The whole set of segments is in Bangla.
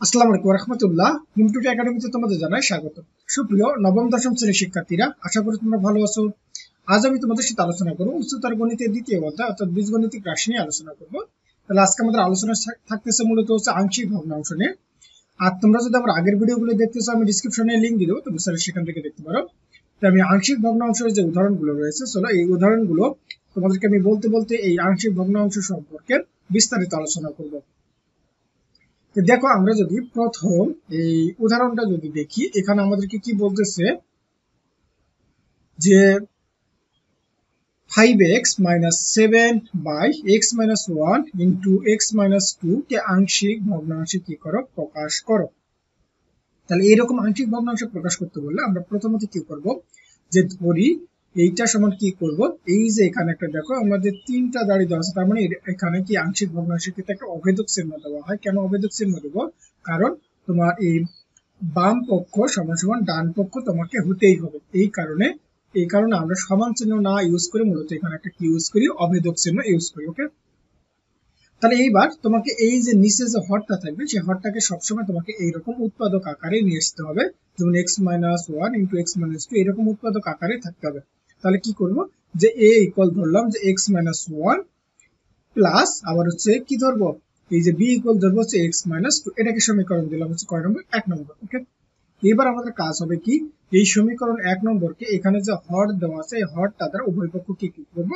আসসালামু আলাইকুম রাহমাতুল্লাহ। মুমটুটি একাডেমিতে তোমাদের জানাই স্বাগত। সুপ্রিয় নবম দশম শ্রেণীর শিক্ষার্থীরা, আশা করি তোমরা ভালো আছো। আজ আমি তোমাদের সাথে আলোচনা করব উচ্চতর গণিতের দ্বিতীয় অধ্যায় অর্থাৎ বীজগণিতিক রাশি নিয়ে আলোচনা করব। তাহলে আজকে আমাদের আলোচনা থাকতেছে মূলত হচ্ছে আংশিক ভগ্নাংশ নিয়ে। আর তোমরা যদি আমার আগের ভিডিওগুলো দেখতে চাও, আমি ডিসক্রিপশনে লিংক দিয়ে দেবো, তুমি সেখান থেকে দেখতে পারো। তো আমি আংশিক ভগ্নাংশের যে উদাহরণগুলো রয়েছে, চলো এই উদাহরণগুলো তোমাদেরকে আমি বলতে বলতে এই আংশিক ভগ্নাংশ সম্পর্কে বিস্তারিত আলোচনা করব। দেখো, আমরা যদি প্রথম এই উদাহরণটা যদি দেখি, এখানে আমাদেরকে কি বলতেছে যে 5x - 7 by x - 1 into x - 2 কে আংশিক ভগ্নাংশে কি করো, প্রকাশ করো। তাহলে এইরকম আংশিক ভগ্নাংশে প্রকাশ করতে বললে আমরা প্রথমত কি করব, যে ধরি এইটা সমান কি করব, এই যে এখানে একটা দেখো আমাদের তিনটা দাড়ি দেওয়া আছে, তার মানে এখানে কি আংশিক ভগ্নাংশের ক্ষেত্রে একটা অভেদক চিহ্ন দেওয়া হয়। কেন অভেদক চিহ্ন দেবো? কারণ তোমার এই বাম পক্ষ সমান সমান ডান পক্ষ তোমাকে হতেই হবে। এই কারণে আমরা সমান চিহ্ন না ইউজ করে মূলত এখানে একটা কি ইউজ করি, অভেদক চিহ্ন ইউজ করি। ওকে, তাহলে এইবার তোমাকে এই যে নিচে যে হরটা থাকবে, সেই হরটাকে সবসময় তোমাকে এইরকম উৎপাদক আকারে নিয়ে আসতে হবে, যেমন x - 1 ইন্টু x - 2 এরকম উৎপাদক আকারে থাকতে হবে। তাহলে কি করব, যে a ইকুয়াল ধরলাম যে x - 1 প্লাস আবার হচ্ছে কি ধরবো, এই যে b ইকুয়াল ধরবো হচ্ছে x - 2, এটাকে সমীকরণ দিলাম হচ্ছে কয় নম্বর, 1 নম্বর। ওকে, এবার আমাদের কাজ হবে কি, এই সমীকরণ 1 নম্বরকে এখানে যে হর দেওয়া আছে এই হরটা দ্বারা উভয় পক্ষকে কি করব,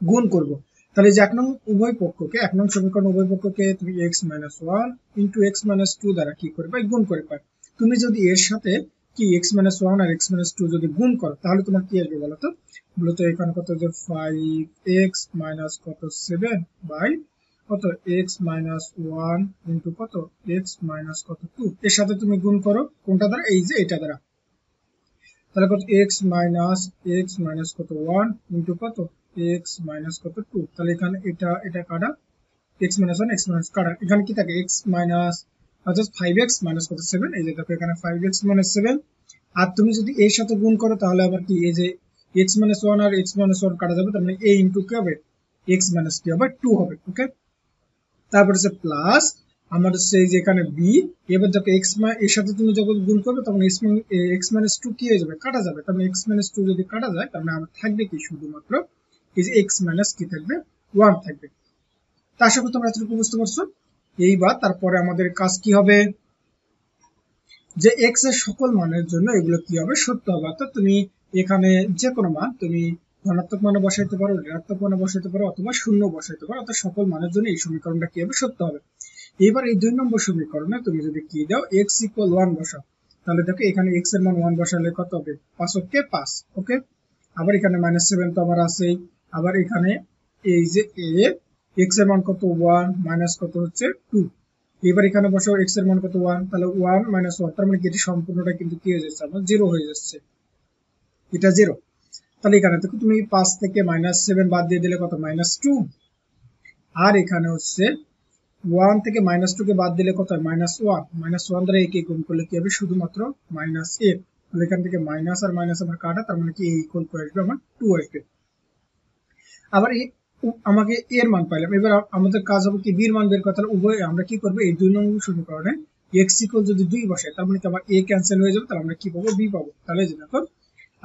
গুণ করব। তাহলে যে 1 নং উভয় পক্ষকে, 1 নং সমীকরণ উভয় পক্ষকে তুমি x - 1 ইন্টু x - 2 দ্বারা কি করবে, গুণ করে পাবে। তুমি যদি এর সাথে কি x - 1 আর x - 2 যদি গুণ করো, তাহলে তোমার কি আসবে বলতো? মূলত এখানে কত, যে 5x মাইনাস কত 7 বাই কত x - 1 ইন্টু কত x মাইনাস কত 2, এর সাথে তুমি গুণ করো কোনটা দ্বারা, এই যে এটা দ্বারা। তাহলে কত x মাইনাস কত 1 ইন্টু কত x মাইনাস কত 2, তাহলে এখানে এটা কাটা, x - 1 x - কাটা, এখানে কি থাকে x মাইনাস অর্থাৎ 5x মাইনাস কত 7, এই যে দেখো এখানে 5x - 7। আর তুমি যদি এর সাথে গুণ করো তাহলে আবার কি, এই যে x - 1 আর x - 1 কাটা যাবে, তার মানে a ইনটু কি হবে, x - কি হবে 2 হবে। ওকে, তারপর হচ্ছে প্লাস আমার হচ্ছে এই যে এখানে b, এবার দেখো x এর সাথে তুমি যখন গুণ করবে তখন x - 2 কি হয়ে যাবে, কাটা যাবে। তার মানে x - 2 যদি কাটা যায়, তার মানে আমার থাকবে কি, শুধুমাত্র এই যে x - কি থাকবে, 1 থাকবে। তা আশা করি তোমরা এতটুকু বুঝতে পারছো। এইবার তারপরে আমাদের কাজ কি হবে, যে x এর সকল মানের জন্য এগুলো কি হবে, সত্য হবে। অর্থাৎ তুমি এখানে যে কোনো মান তুমি ধনাত্মক মানে বসাইতে পারো, ঋণাত্মক মানে বসাইতে পারো, অথবা শূন্য বসাইতে পারো, অর্থাৎ সকল মানের জন্য এই সমীকরণটা কি হবে, সত্য হবে। এবার এই 2 নম্বর সমীকরণে তুমি যদি কি দাও, x ইকুয়াল 1 বসাও, তাহলে দেখো এখানে x এর মান 1 বসালে কত হবে, 5 কে 5। ওকে, আবার এখানে -7 তো আমার আছেই। আবার এখানে এই যে a, x এর মান কত 1 মাইনাস কত হচ্ছে 2। এবার এখানে বসাও x এর মান কত 1, তাহলে 1 - 1, তার মানে কি, এটি সম্পূর্ণটা কিন্তু কি হয়ে যাচ্ছে, আমার 0 হয়ে যাচ্ছে, এটা 0। তাহলে এখানে দেখো তুমি 5 থেকে -7 বাদ দিয়ে দিলে কত, -2। আর এখানে হচ্ছে 1 থেকে -2 কে বাদ দিলে কত হয়, -1। -1 দ্বারা একে গুণ করলে কি হবে, শুধুমাত্র -a। তাহলে এখান থেকে মাইনাস আর মাইনাস আমার কাটা, তার মানে কি a ইকুয়াল করে আসবে আমার 2 আসবে। আবার আমাকে এর মান পাইলাম, এবার আমাদের কাজ হবে কি, বি এর মান বের করতে। উভয় আমরা কি করবো, এই 2 নম্বর সমীকরণে x ইকুয়াল যদি 2 বসাই, তার মানে কি আমার a ক্যান্সেল হয়ে যাবে, তাহলে আমরা কি পাবো, b পাবো। তাহলে যে দেখো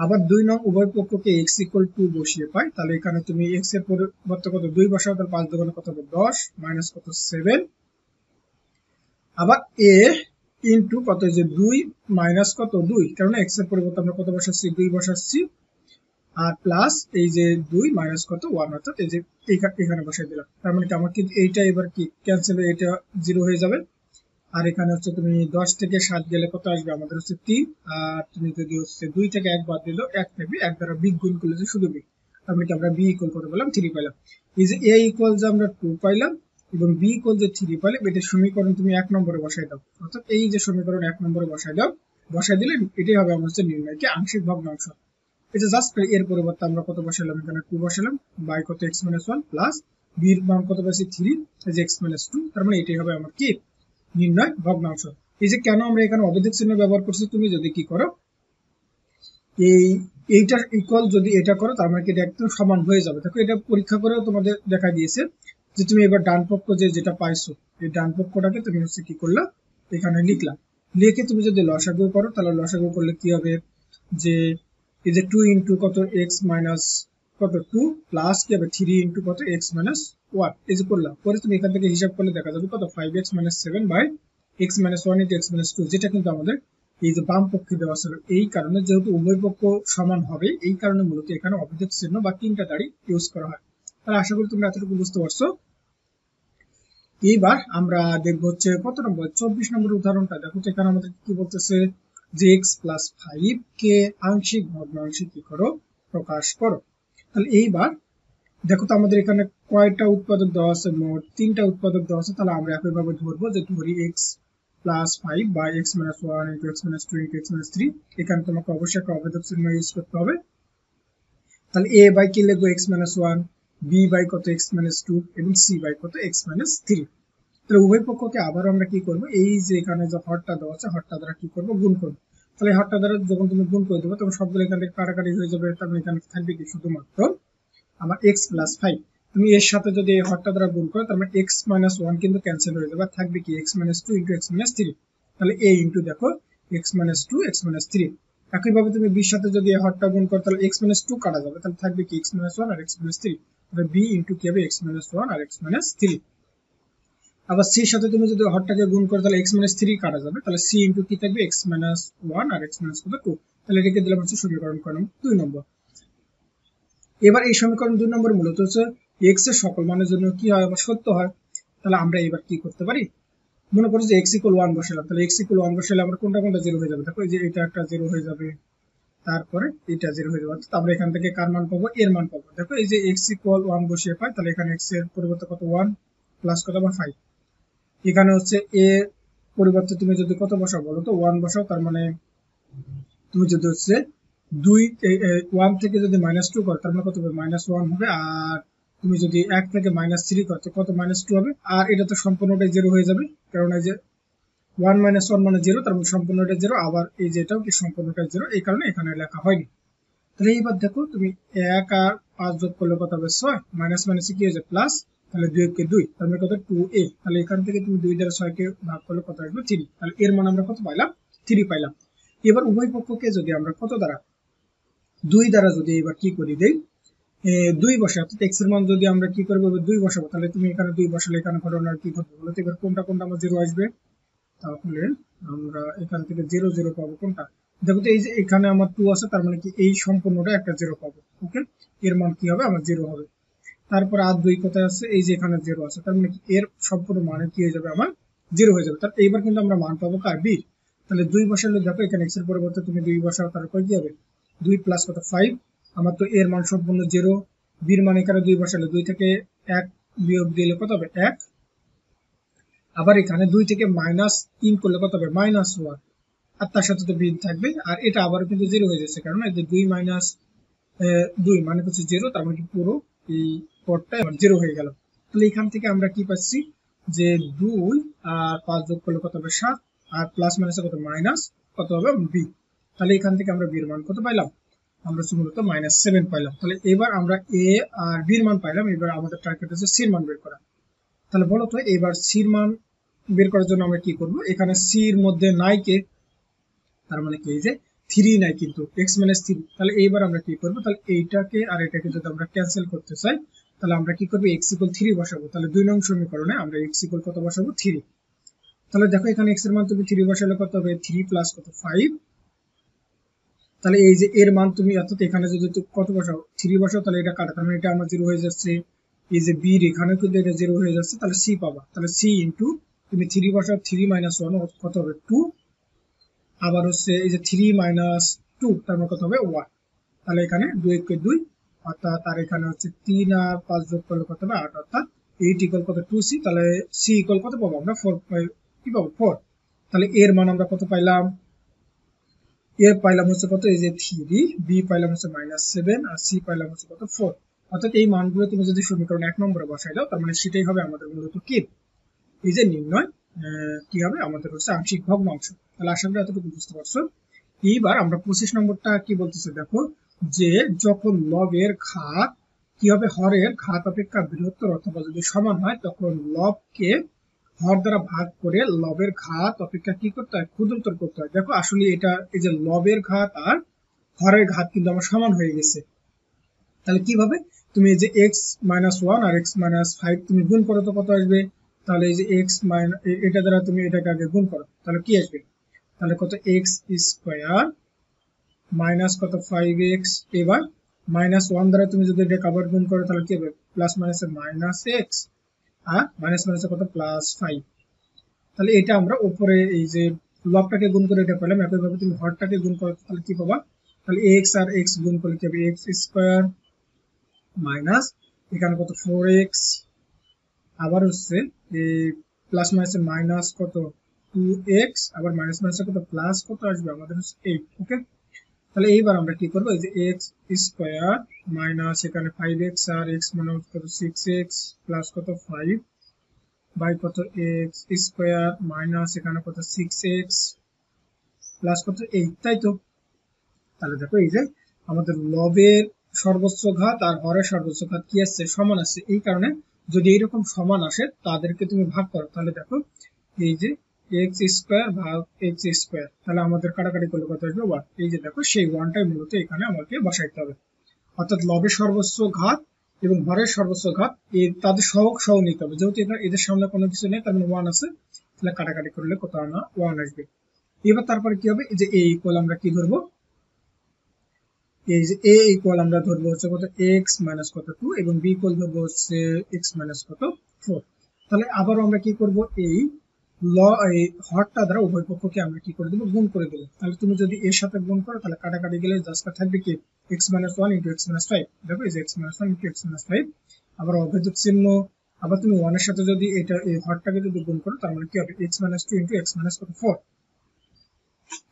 আবার 2 নং উভয় পক্ষকে x ইকুয়াল 2 বসিয়ে পাই, তাহলে এখানে তুমি x এর পরিবর্তে কত 2 বসাও, তাহলে 5 দুগুণে কত হবে 10 মাইনাস কত 7। আবার a ইনটু কত, যে 2 মাইনাস কত 2, কারণ x এর পরিবর্তে আমরা কত বসাচ্ছি, 2 বসাচ্ছি। আর প্লাস এই যে 2 মাইনাস কত 1, অর্থাৎ এই যে এখানে বসাই দিলাম। তার মানে কি আমার কিন্তু এইটা এবার কি ক্যান্সেল হয়ে এটা 0 হয়ে যাবে। আর এখানে হচ্ছে তুমি 10 থেকে 7 গেলে কত আসবে, আমাদের হচ্ছে 3। আর তুমি যদি হচ্ছে 2 থেকে 1 বাদ দিলো 1 থাকবে, 1 দ্বারা বিগ গুণ করলে যে শুধু বিগ, তার মানে কি আমরা b ইকুয়াল কত পেলাম, 3 পাইলাম। এই যে a ইকুয়াল যে আমরা 2 পাইলাম এবং b ইকুয়াল যে 3 পাইলাম, এটা সমীকরণ তুমি 1 নম্বরে বসাই দাও। অর্থাৎ এই যে সমীকরণ 1 নম্বরে বসাই দাও, বসাই দিলে এটাই হবে আমার হচ্ছে নির্ণয় কি আংশিক ভগ্নাংশ। এটা জাস্ট এর পরিবর্তে আমরা কত বসালাম, এখানে 2 বসালাম, বাই কত x - 1 প্লাস b এর মান কত পাইছি 3, এই যে x - 2, তার মানে এটাই হবে আমার কি নির্ণয় ভগ্নাংশ। এই যে কেন আমরা এখানে অবেদিক চিহ্ন ব্যবহার করছি, তুমি যদি কি করো, এইটার ইকুয়াল যদি এটা করো, তার মানে কি এটা একদম সমান হয়ে যাবে। দেখো এটা পরীক্ষা করেও তোমাদের দেখা দিয়েছে যে তুমি এবার ডান পক্ষ যেটা পাইছো, এই ডান পক্ষটাকে তুমি হচ্ছে কি করলা এখানে লিখলা, লিখে তুমি যদি লসাগু করো তাহলে লসাগু করলে কি হবে যে এই যে 2 ইনটু কত x মাইনাস কত 2 প্লাস কি হবে 3 ইনটু কত x মাইনাস 1 এই যে করলাম, পরে তুমি এখান থেকে হিসাব করলে দেখা যাবে কত 5x minus 7 by x minus 1 into x minus 2, যেটা কিন্তু আমাদের এই যে বাম পক্ষে দেওয়া ছিল। এই কারণে যেহেতু উভয় পক্ষ সমান হবে এই কারণে মূলত এখানে অভিযোগ চিহ্ন বা তিনটা দাড়ি ইউজ করা হয়। তাহলে আশা করি তোমরা এতটুকু বুঝতে পারছো। এইবার আমরা দেখবো হচ্ছে কত নম্বর 24 নম্বর উদাহরণটা। দেখো তো এখানে আমাদের কি বলতেছে যে x প্লাস 5 কে আংশিক ভগ্নাংশে কি করো প্রকাশ করো। তাহলে এইবার দেখো তো আমাদের এখানে কয়টা উৎপাদক দেওয়া আছে, মোট 3টা উৎপাদক দেওয়া আছে। তাহলে আমরা একইভাবে ধরবো যে ধরি x plus 5 by x minus 1 into x minus 2 into x minus 3, এখানে তোমাকে অবশ্যই একটা অভেদক চিহ্ন ইউজ করতে হবে। তাহলে a বাই কি লিখবো x মাইনাস 1, b বাই কত x মাইনাস 2 এবং c বাই কত x মাইনাস 3। তাহলে উভয় পক্ষকে আবার আমরা কি করব, এই যে এখানে যে হরটা দেওয়া আছে হরটা দ্বারা কি করব গুণ করব। তাহলে হরটা দ্বারা যখন তুমি গুণ করে দেবে তখন সবগুলো এখান থেকে কাটাকাটি হয়ে যাবে। তার মানে এখানে থাকবে কি শুধুমাত্র আমার x প্লাস 5। তুমি এর সাথে যদি এই হরটা দ্বারা গুণ করো তার মানে x মাইনাস 1 কিন্তু ক্যান্সেল হয়ে যাবে, থাকবে কি x minus 2 into x minus 3। তাহলে a ইনটু দেখো x মাইনাস 2 x মাইনাস 3। একইভাবে তুমি b এর সাথে যদি এই হরটা গুণ করো তাহলে x মাইনাস 2 কাটা যাবে, তাহলে থাকবে কি x মাইনাস 1 আর x মাইনাস 3। তাহলে b ইনটু কি হবে x মাইনাস 1 আর x মাইনাস 3। আবার c এর সাথে তুমি যদি হরটাকে গুণ করো তাহলে x মাইনাস 3 কাটা যাবে, তাহলে c ইনটু কি থাকবে x মাইনাস 1 আর x মাইনাস 2। তাহলে এটাকে দিলাম হচ্ছে সমীকরণ 2 নম্বর। এবার এই সমীকরণ 2 নম্বর মূলত হচ্ছে x এর সকল মানের জন্য কি হয় আবার সত্য হয়। তাহলে আমরা এবার কি করতে পারি, মনে করো যে x ইকুয়াল 1 বসালাম, তাহলে x ইকুয়াল 1 বসালে আমরা কোনটা কোনটা 0 হয়ে যাবে। দেখো এই যে এটা একটা 0 হয়ে যাবে, তারপরে এটা 0 হয়ে যাবে। অর্থাৎ আমরা এখান থেকে কার মান পাবো, এর মান পাবো। দেখো এই যে x ইকুয়াল 1 বসিয়ে পাই, তাহলে এখানে x এর পরিবর্তে কত 1 প্লাস কত আবার 5। এখানে হচ্ছে a পরিবর্তে তুমি যদি কত বসাও বলো তো 1 বসাও, তার মানে তুমি যদি হচ্ছে 1 থেকে যদি -2 করো তার মানে কত হবে -1 হবে। আর তুমি যদি 1 থেকে -3 করো তো কত -2 হবে। আর এটা তো সম্পূর্ণটাই 0 হয়ে যাবে, কারণ এই যে 1 - 1 মানে 0, তার মানে সম্পূর্ণটাই 0। আবার এই যে এটাও কি সম্পূর্ণটাই 0, এই কারণে এখানে লেখা হয়নি। তাহলে এইবার দেখো তুমি 1 আর 5 যোগ করলে কত হবে 6, মাইনাস মাইনাসে কি হয়েছে প্লাস, তাহলে 2 কে 2, তার মানে কত 2a। তাহলে এখান থেকে তুমি 2 দ্বারা 6 কে ভাগ করলে কত আসবে 3। তাহলে এর মান আমরা কত পাইলাম 3 পাইলাম। এবার উভয় পক্ষকে যদি আমরা কত দ্বারা 2 দ্বারা যদি এবার কি করি দেই 2 বসাই, অর্থাৎ x এর মান যদি আমরা কি করব 2 বসাবো, তাহলে তুমি এখানে 2 বসালে এখানে ঘটনা কি ঘটবে বলো তো। এবার কোনটা কোনটা আমার 0 আসবে, তাহলে আমরা এখান থেকে 0 0 পাবো কোনটা। দেখো তো এই যে এখানে আমার 2 আছে, তার মানে কি এই সম্পূর্ণটা একটা 0 পাবো। ওকে, এর মান কি হবে আমার 0 হবে। তারপর আর 2 কোথায় আছে, এই যে এখানে 0 আছে, তার মানে কি এর সম্পূর্ণ মানে কি হয়ে যাবে আমার 0 হয়ে যাবে। তার এইবার কিন্তু আমরা মান পাবো কার b। তাহলে 2 বসালে দেখো এখানে x এর পরিবর্তে তুমি 2 বসাও, তারপর কি হবে 2 প্লাস কত 5। আমার তো এর মান সম্পূর্ণ 0, b এর মান এখানে 2 বসালে 2 থেকে 1 বিয়োগ দিলে কত হবে 1। আবার এখানে 2 থেকে -3 করলে কত হবে -1, আর তার সাথে তো b থাকবে। আর এটা আবার কিন্তু 0 হয়ে যাচ্ছে, কারণ এই যে 2 - 2 মানে হচ্ছে 0, তার মানে কি পুরো এই পদটা 0 হয়ে গেল। তাহলে এখান থেকে আমরা কি পাচ্ছি যে 2 আর 5 যোগ করলে কত হবে 7, আর প্লাস মাইনাসে কত মাইনাস কত হবে b। তাহলে এখান থেকে আমরা b এর মান কত পাইলাম, আমরা মূলত -7 পাইলাম। তাহলে এবার আমরা a আর b এর মান পাইলাম, এবার আমাদের টার্গেট হচ্ছে c এর মান বের করা। তাহলে বলো তো এবার c এর মান বের করার জন্য আমরা কি করব, এখানে c এর মধ্যে নাই কে, তার মানে কি এই যে 3 নাই কিন্তু x - 3। তাহলে এইবার আমরা কি করব, তাহলে এইটাকে আর এটাকে যদি আমরা ক্যান্সেল করতে চাই তাহলে আমরা কি করব x = 3 বসাবো। তাহলে 2 নং সমীকরণে আমরা x = কত বসাবো 3। তাহলে দেখো এখানে x এর মান তুমি 3 বসালে কত হবে 3 প্লাস কত 5। তাহলে এই যে এর মান তুমি অর্থাৎ এখানে যদি কত বসাও 3 বসাও, তাহলে এটা কাটা, তার মানে এটা আমার 0 হয়ে যাচ্ছে। এই যে b এর এখানে কিন্তু এটা 0 হয়ে যাচ্ছে, তাহলে c পাবা। তাহলে c ইনটু তুমি 3 বসাও 3 - 1 কত হবে 2। আবার হচ্ছে এই যে 3 - 2 তার মানে কত হবে 1। তাহলে এখানে 2 কে 2, অর্থাৎ আর এখানে হচ্ছে 3 আর 5 যোগ করলে কত হবে 8, অর্থাৎ 8 ইকুয়াল কত 2c। তাহলে c ইকুয়াল কত পাবো আমরা 4 কি পাবো 4। তাহলে এর মান আমরা কত পাইলাম, এ পাইলাম হচ্ছে কত এই যে 3, b পাইলাম হচ্ছে -7, আর c পাইলাম হচ্ছে কত 4। অর্থাৎ এই মানগুলো তুমি যদি সমীকরণ 1 নম্বরে বসাই দাও তার মানে সেটাই হবে আমাদের মূলত কি এই যে নির্ণয় কি হবে আমাদের হচ্ছে আংশিক ভগ্নাংশ। তাহলে আশা করি এতটুকু বুঝতে পারছো। এইবার আমরা 25 নম্বরটা কি বলতেছে দেখো, যে যখন লবের ঘাত কি হবে হরের ঘাত অপেক্ষা বৃহত্তর অথবা যদি সমান হয় তখন লবকে হর দ্বারা ভাগ করে লবের ঘাত অপেক্ষা কি করতে হয়, ক্ষুদ্রতর করতে হয়। দেখো আসলে এটা এই যে লবের ঘাত আর হরের ঘাত কিন্তু আমার সমান হয়ে গেছে। তাহলে কিভাবে, তুমি এই যে এক্স মাইনাস ওয়ান আর এক্স মাইনাস ফাইভ তুমি গুণ করো তো কত আসবে, তাহলে এই যে এক্স মাইনাস এটা দ্বারা তুমি এটাকে আগে গুণ করো, তাহলে কি আসবে, তাহলে কত এক্স স্কোয়ার মাইনাস কত ফাইভ এক্স। এবার মাইনাস ওয়ান দ্বারা তুমি যদি এটা আবার গুণ করো তাহলে কি হবে, প্লাস মাইনাস মাইনাস এক্স আর মাইনাস মাইনাসে কত প্লাস ফাইভ। তাহলে এটা আমরা উপরে এই যে লবটাকে গুণ করে এটা পেলাম, একইভাবে তুমি হরটাকে গুণ করো তাহলে কি পাবা, তাহলে এক্স আর এক্স গুণ করলে কি হবে, এক্স স্কোয়ার মাইনাস এখানে কত ফোর এক্স, আবার হচ্ছে এই প্লাস মাইনাসে মাইনাস কত টু এক্স, আবার মাইনাস মাইনাসে কত প্লাস কত আসবে আমাদের হচ্ছে এইট। ওকে, তাহলে এইবার আমরা কি করবো, এই যে এক্স স্কোয়ার মাইনাস এখানে ফাইভ এক্স আর এক্স মানে কত সিক্স এক্স প্লাস কত ফাইভ বাই কত এক্স স্কোয়ার মাইনাস এখানে কত সিক্স এক্স প্লাস কত এইট, তাই তো। তাহলে দেখো এই যে আমাদের লবের সর্বোচ্চ ঘাত আর হরের সর্বোচ্চ ঘাত কি আসছে, সমান আসছে। এই কারণে যদি এইরকম সমান আসে তাদেরকে তুমি ভাগ করো, তাহলে দেখো এই যে এক্স স্কোয়ার ভাগ এক্স স্কোয়ার, তাহলে আমাদের কাটাকাটি করলে কত আসবে ওয়ান। এই যে দেখো সেই ওয়ানটাই মূলত এখানে আমাকে বসাইতে হবে, অর্থাৎ লবের সর্বোচ্চ ঘাত এবং হরের সর্বোচ্চ ঘাত তাদের সহগ সহ নিতে হবে, যেহেতু এদের সামনে কোনো কিছু নেই তার মানে ওয়ান আছে, তাহলে কাটাকাটি করলে কত আনা ওয়ান আসবে। এবার তারপরে কি হবে, এই যে এ ইকুয়াল আমরা কি ধরবো, এই যে a ইকুয়াল আমরা ধরবো হচ্ছে কত x মাইনাস কত 2 এবং b ইকুয়াল ধরবো হচ্ছে x মাইনাস কত 4। তাহলে আবারও আমরা কি করব, এই এই হরটা দ্বারা উভয় পক্ষকে আমরা কি করে দেব, গুণ করে দেব। তাহলে তুমি যদি এর সাথে গুণ করো তাহলে কাটাকাটি গেলে জাস্ট থাকবে কি x minus 1 into x minus 5। দেখো এই যে x minus 1 into x minus 5, আবার অভেদক চিহ্ন, আবার তুমি 1 এর সাথে যদি এটা এই হরটাকে যদি গুণ করো তার মানে কি হবে x minus 2 into x minus কত 4।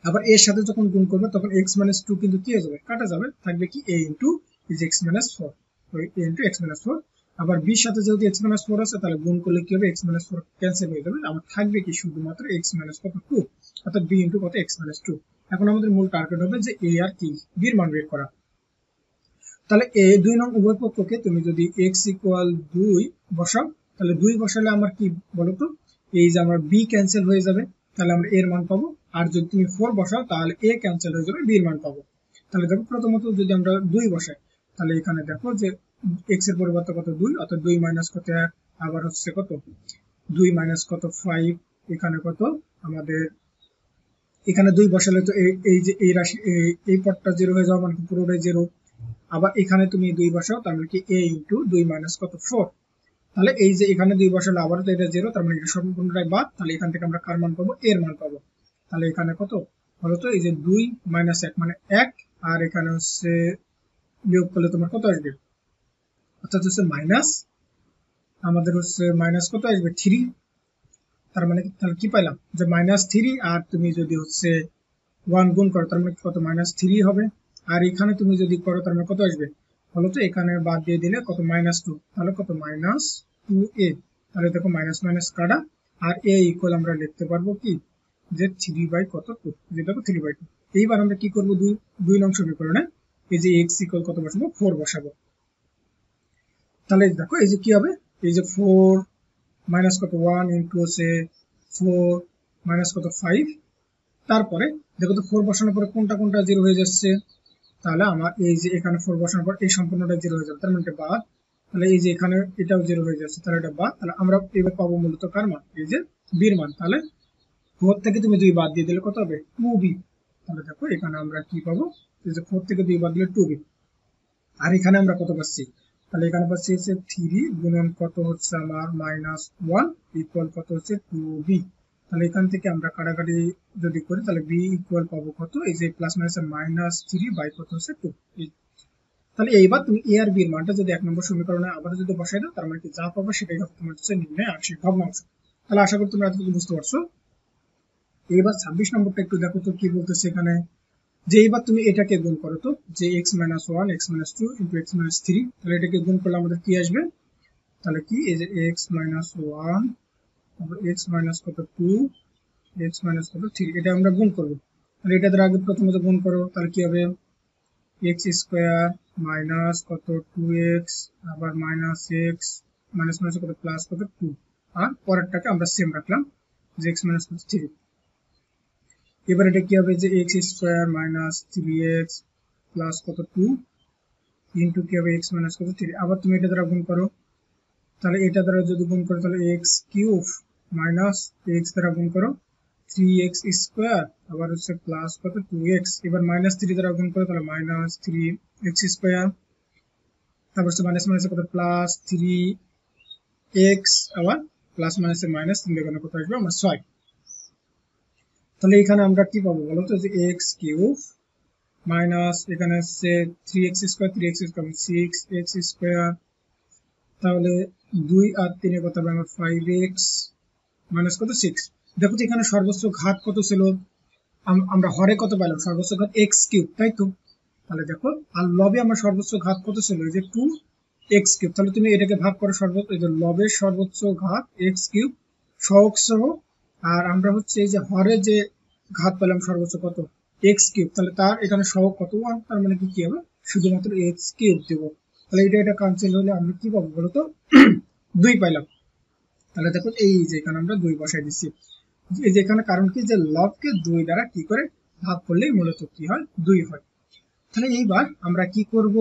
আবার এর সাথে যখন গুণ করবে তখন x মাইনাস 2 কিন্তু কি হয়ে যাবে, কাটা যাবে, থাকবে কি a ইনটু এই যে x মাইনাস 4, ওই a ইনটু x মাইনাস 4। আবার b এর সাথে যদি x মাইনাস 4 আছে তাহলে গুণ করলে কি হবে, x মাইনাস 4 ক্যান্সেল হয়ে যাবে, আমার থাকবে কি শুধুমাত্র x মাইনাস কত 2, অর্থাৎ b ইনটু কত x মাইনাস 2। এখন আমাদের মূল টার্গেট হবে যে a আর কি b এর মান বের করা। তাহলে a দুই নং উভয় পক্ষকে তুমি যদি x ইকুয়াল 2 বসাও, তাহলে 2 বসালে আমার কি বলতো, এই যে আমার b ক্যান্সেল হয়ে যাবে, তাহলে আমরা এর মান পাবো। আর যদি তুমি 4 বসাও তাহলে a ক্যান্সেল হয়ে যাবে, b এর মান পাবো। তাহলে দেখো প্রথমত যদি আমরা 2 বসাই তাহলে এখানে দেখো যে x এর পরিবর্তে কত 2, অর্থাৎ 2 মাইনাস কত 1, আবার হচ্ছে কত 2 মাইনাস কত 5, এখানে কত আমাদের এখানে 2 বসালে তো এই যে এই রাশি এই পদটা 0 হয়ে যাওয়া মানে পুরোটাই 0। আবার এখানে তুমি 2 বসাও তার মানে কি a ইনটু 2 মাইনাস কত 4, তাহলে এই যে এখানে 2 বসালে আবার তো এটা 0, তার মানে এটা সম্পূর্ণটাই বাদ, তাহলে এখান থেকে আমরা কার মান পাবো, এর মান পাবো। তাহলে এখানে কত হলো, তো এই যে 2 মাইনাস 1 মানে 1, আর এখানে হচ্ছে বিয়োগ করলে তোমার কত আসবে, অর্থাৎ হচ্ছে মাইনাস আমাদের হচ্ছে মাইনাস কত আসবে 3। তার মানে তাহলে কি পাইলাম যে মাইনাস 3, আর তুমি যদি হচ্ছে 1 গুণ করো তার মানে কত মাইনাস 3 হবে, আর এখানে তুমি যদি করো তার মানে কত আসবে, হলো তো এখানে বাদ দিয়ে দিলে কত মাইনাস 2, তাহলে কত মাইনাস 2a। তাহলে দেখো মাইনাস মাইনাস কাটা, আর a ইকুয়াল আমরা লিখতে পারবো কি যে 3 বাই কত 2, যে দেখো 3 বাই 2। এইবার আমরা কি করব, দুই নং সমীকরণে এই যে x ইকুয়াল কত বসাবো, 4 বসাবো। তাহলে দেখো এই যে কি হবে, এই যে 4 মাইনাস কত 1 ইনটু হচ্ছে 4 মাইনাস কত 5, তারপরে দেখো তো 4 বসানোর পরে কোনটা কোনটা 0 হয়ে যাচ্ছে, তাহলে আমার এই যে এখানে 4 বসানোর পর এই সম্পূর্ণটা 0 হয়ে যাবে, তার মানে এটা বাদ। তাহলে এই যে এখানে এটাও 0 হয়ে যাচ্ছে, তাহলে এটা বাদ। তাহলে আমরা এবার পাবো মূলত কার মান, এই যে b এর মান। তাহলে 4 থেকে তুমি 2 বাদ দিয়ে দিলে কত হবে, 2b। তাহলে দেখো এখানে আমরা কি পাবো, এই যে 4 থেকে 2 বাদ দিলে 2b, আর এখানে আমরা কত পাচ্ছি, তাহলে এখানে পাচ্ছি হচ্ছে 3 গুণন কত হচ্ছে আমার মাইনাস 1 ইকুয়াল কত হচ্ছে 2b। তাহলে এখান থেকে আমরা কাটাকাটি যদি করি তাহলে b ইকুয়াল পাবো কত, এই যে প্লাস মাইনাস মাইনাস 3 বাই কত হচ্ছে 2। তাহলে এইবার তুমি a আর b এর মানটা যদি 1 নম্বর সমীকরণে আবার যদি বসাই দাও তার মানে কি যা পাবে সেটাই হবে তোমার হচ্ছে নির্ণয় আংশিক ভগ্নাংশ। তাহলে আশা করি তোমরা এতটুকু বুঝতে পারছো। এইবার 26 নম্বরটা একটু দেখো তো কি বলতেছে এখানে, যে এইবার তুমি এটাকে গুণ করো তো, যে x minus 1 x minus 2 into x minus 3, তাহলে এটাকে গুণ করলে আমাদের কি আসবে, তাহলে কি এই যে x মাইনাস 1 তারপর x মাইনাস কত 2 x মাইনাস কত 3, এটা আমরা গুণ করব। তাহলে এটা দ্বারা আগে প্রথমত গুণ করো, তাহলে কি হবে x স্কয়ার মাইনাস কত 2x আবার মাইনাস x মাইনাস মাইনাস কত প্লাস কত 2, আর পরেরটাকে আমরা সেম রাখলাম যে x মাইনাস 3। এবার এটা কি হবে যে x square minus 3x plus কত 2 ইনটু কি হবে x মাইনাস কত 3। আবার তুমি এটা দ্বারা গুণ করো, তাহলে এটা দ্বারা যদি গুণ করো তাহলে x কিউব মাইনাস x দ্বারা গুণ করো 3x স্কয়ার আবার হচ্ছে প্লাস কত 2x। এবার মাইনাস 3 দ্বারা গুণ করো তাহলে মাইনাস 3x স্কয়ার তারপর হচ্ছে মাইনাস মাইনাস কত প্লাস 3x আবার প্লাস মাইনাসে মাইনাস 3 দিয়ে কত আসবে আমার 6। তাহলে এখানে আমরা কি পাবো বলো তো যে x কিউব মাইনাস এখানে হচ্ছে 3x স্কয়ার 6x স্কয়ার তাহলে 2 আর 3 কত হবে আমার 5x মাইনাস কত 6। দেখো তো এখানে সর্বোচ্চ ঘাত কত ছিল, আমরা হরে কত পেলাম সর্বোচ্চ ঘাত x কিউব, তাই তো। তাহলে দেখো আর লবে আমার সর্বোচ্চ ঘাত কত ছিল এই যে 2x কিউব। তাহলে তুমি এটাকে ভাগ করো সর্বোচ্চ এই যে লবের সর্বোচ্চ ঘাত x কিউব সহগ সহ, আর আমরা হচ্ছে এই যে হরে যে ঘাত পেলাম সর্বোচ্চ কত x কিউব, তাহলে তার এখানে সহগ কত 1, তার মানে কি হবে শুধুমাত্র x কিউব দেব। তাহলে এটা ক্যান্সেল হলে আমরা কি পাবো বলতো 2 পাইলাম। তাহলে দেখো এই যে এখানে আমরা 2 বসাই দিচ্ছি, এই যে এখানে কারণ কি যে লবকে 2 দ্বারা কি করে ভাগ করলেই মূলত কি হয় 2 হয়। তাহলে এইবার আমরা কি করব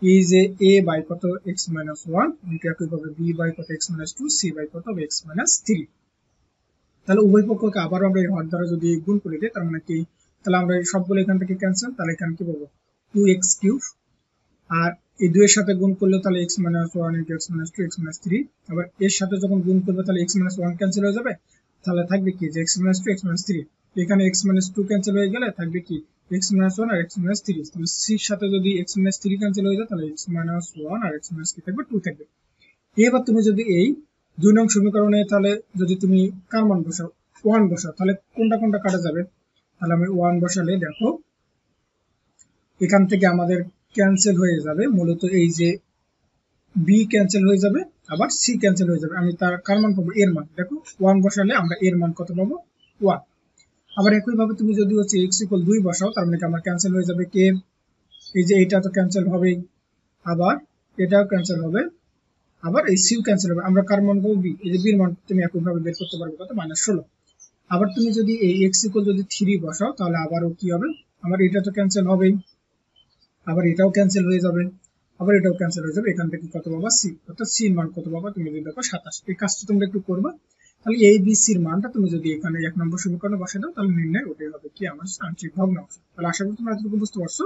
এই যে a বাই কত x মাইনাস 1 ইনটু একইভাবে b বাই কত x মাইনাস 2 c বাই কত x মাইনাস 3। তাহলে উভয় পক্ষকে আবার আমরা এই হর দ্বারা যদি গুণ করে দিই তার মানে কি, তাহলে আমরা সবগুলো এখান থেকে ক্যান্সেল, তাহলে এখানে কি পাবো 2x কিউব আর এই 2 এর সাথে গুণ করলে তাহলে x minus 1 into x minus 2 x minus 3। আবার এর সাথে যখন গুণ করবে তাহলে x মাইনাস 1 ক্যান্সেল হয়ে যাবে, তাহলে থাকবে কি যে x মাইনাস 2 x মাইনাস 3। এখানে x মাইনাস 2 ক্যান্সেল হয়ে গেলে থাকবে কি x মাইনাস 1 আর x মাইনাস 3। তাহলে c এর সাথে যদি x মাইনাস 3 ক্যান্সেল হয়ে যায় তাহলে x মাইনাস 1 আর x মাইনাস কি থাকবে 2 থাকবে। এবার তুমি যদি এই 2 নং সমীকরণে তাহলে যদি তুমি কার মান বসাও 1 বসাও তাহলে কোনটা কোনটা কাটা যাবে, তাহলে আমি 1 বসালে দেখো এখান থেকে আমাদের ক্যান্সেল হয়ে যাবে মূলত এই যে b ক্যান্সেল হয়ে যাবে আবার c ক্যান্সেল হয়ে যাবে। আমি তার কার মান পাবো এর মান, দেখো 1 বসালে আমরা এর মান কত পাবো 1। আবার একই ভাবে তুমি যদি হচ্ছে x ইকুয়াল 2 বসাও তার মানে আমার ক্যান্সেল হয়ে যাবে কে, এই যে এটা তো ক্যান্সেল হবে আবার এটাও ক্যান্সেল হবে আবার এই সিও ক্যান্সেল হবে। আমরা কার মান পাবো b, এই যে b এর মান তুমি একই ভাবে বের করতে পারবে কত -16। আবার তুমি যদি এই x ইকুয়াল যদি 3 বসাও তাহলে আবারও কি হবে আমার এটা তো ক্যান্সেল হবেই আবার এটাও ক্যান্সেল হয়ে যাবে আবার এটাও ক্যান্সেল হয়ে যাবে, এখান থেকে কত পাবা c, অর্থাৎ c এর মান কত পাবা তুমি যদি দেখো 27। এই কাজটা তোমরা একটু করবা, তাহলে এই b c এর মানটা তুমি যদি এখানে 1 নম্বর সমীকরণে বসাই দাও তাহলে নির্ণয় ওটাই হবে কি আমার আংশিক ভগ্নাংশ। তাহলে আশা করি তোমরা এতটুকু বুঝতে পারছো।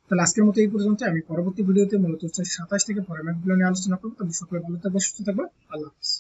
তাহলে আজকের মতো এই পর্যন্ত, আমি পরবর্তী ভিডিওতে মূলত 27 থেকে পরের ম্যাথগুলো নিয়ে আলোচনা করবো। তোমরা সকলে ভালো থাকবে সুস্থ থাকবে, আল্লাহ হাফেজ।